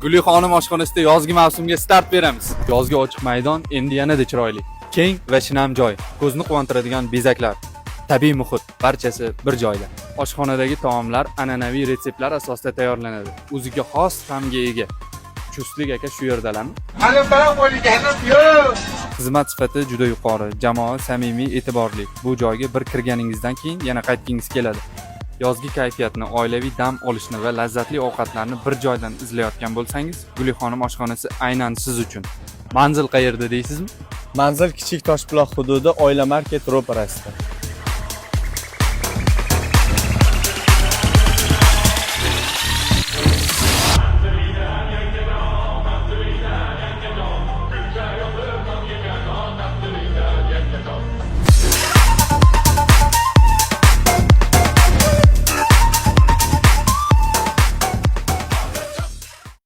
Guli xonim oshxonasida yozgi mavsumga start beramiz. Yozgi ochiq maydon endi yanada chiroyli. Keng va shinam joy, ko'zni quvontiradigan bezaklar, tabiiy muhit, barchasi bir joyda. Oshxonadagi taomlar an'anaviy retseptlar asosida tayyorlanadi. O'ziga xos ta'mga ega. Chustlik aka shu yerdalarmi? Xizmat sifati juda yuqori, jamoa samimiy, e'tiborli. Bu joyga bir kirganingizdan keyin yana qaytgingiz keladi. Yozgi kayfiyatni, oilaviy dam olishni va lazzatli ovqatlarni bir joydan izlayotgan bo'lsangiz, Guli xonim oshxonasi aynan siz uchun. Manzil qayerda deysizmi? Manzil Kichik Toshbuloq hududi Oila market ro'parasida.